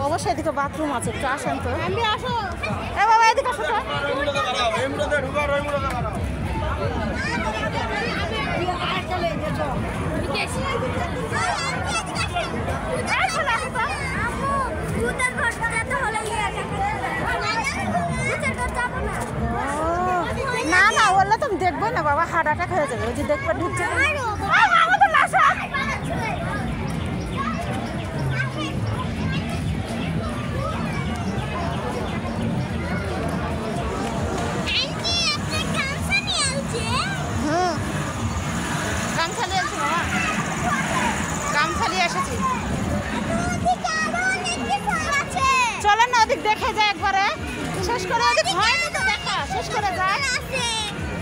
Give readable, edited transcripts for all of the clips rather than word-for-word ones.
অবশ্যই এদিকে বাথরুম আছে, একটু আসেন তো। আসো এ বাবা, এদিকে আসো তো। না না, বললে তুমি দেখবো না বাবা, হার্ট অ্যাটাক হয়ে যাবে। ওই যে দেখবে ঢুকছে। চলেন না ওদিক দেখে যায় একবারে, শেষ করে ওদিক হয়নি তো দেখা, শেষ করে যায়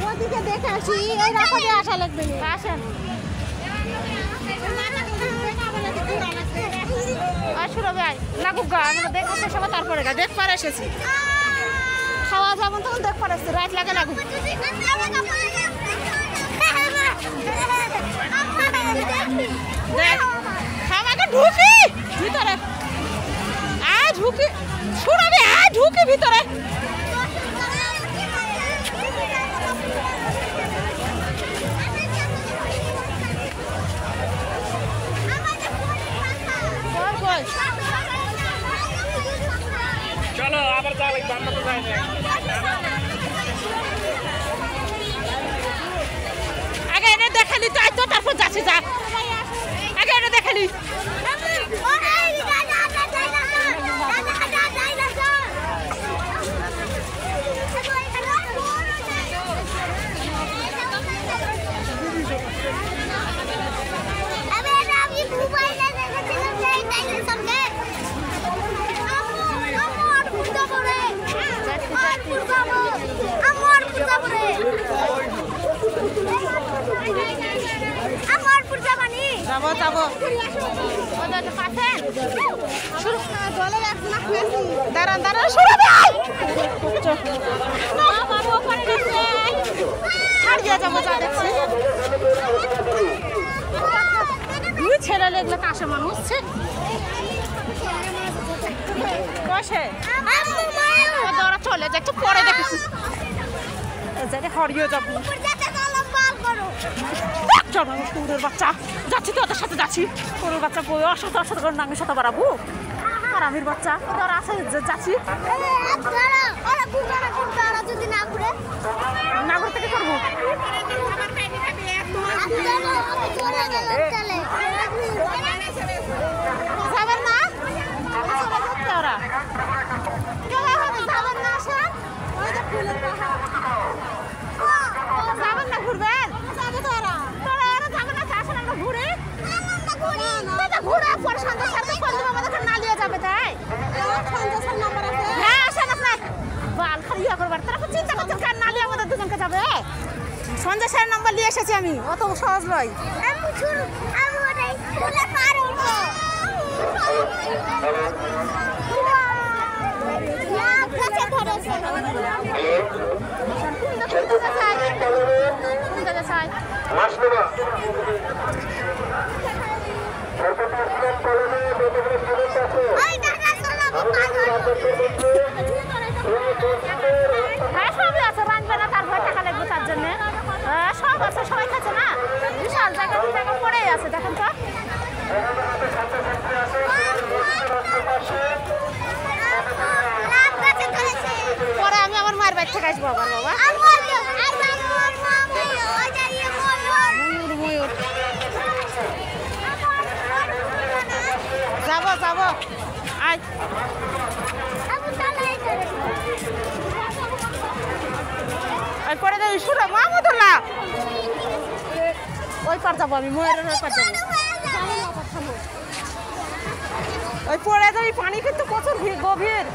ওদিকে দেখে আসি। এই রাস্তা আসা লাগবে, আসেন। শুরু ভাই লাগুক গা, আমরা দেখা শেষ হবে তারপরে গা দেখ পারে এসেছি। খাওয়া যাবেন তখন দেখ পারে রাত লাগে লাগুক। আমাকে ঢুকি ভিতরে, ঢুকি ছুড়াবে, ঢুকি ভিতরে। চলো আবার যা লাগবে, আমরা তো যাই না। আগে এটা দেখালি তো, তো তারপর যাচ্ছি, যা আগে এটা দেখালি। যাবো যাবো দাঁড়ান দাঁড়ান, যাবো যা দেখছি। ছেলে লেগলে কাছে মানুষ বসে ওরা চলে যায়, একটু পরে দেখেছি হরিয়ে যাবো। কুকুরের বাচ্চা যাচ্ছি তো, ওদের সাথে যাচ্ছি। কুকুরের বাচ্চা বই ওর সাথে করে নামের সাথে বাড়াবো। আর আমির বাচ্চা ওরা আছে, যাচ্ছি। না ঘুরতে কি করবো? যাবেন না ওরা, যাবেন না ঘুরবেন, ঘুরে পরে সন্ধ্যা সাথে আমাদের নালিয়ে যাবে। তাই হ্যাঁ, আসেন আপনার বাল খালি ইয়া করবার, তারপর চিন্তা করছেন কার নালিয়ে আমাদের দুজনকে যাবে। সঞ্জয় স্যারের নাম্বার নিয়ে এসেছি আমি, অত সহজ নয়। হ্যাঁ সবই আছে, রাখবে না তার ভয় টাকা লাগবে তার জন্য। সব আছে, সবাই খাচ্ছে না, বিশাল জায়গা পড়েই আছে, দেখেন তো। পরে আমি আমার মায়ের বাড়ি থেকে আসবো আবার বাবা। যাবো যাবো, আয় পরে যাবি শুরু মাহমুদুল্লাহ, ওই পার যাবো আমি, ময়ূরের ওই পার যাবো। ওই পরে যাবি, পানি কিন্তু প্রচুর গভীর।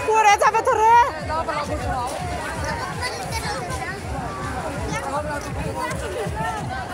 পরে যাবে তো রে, না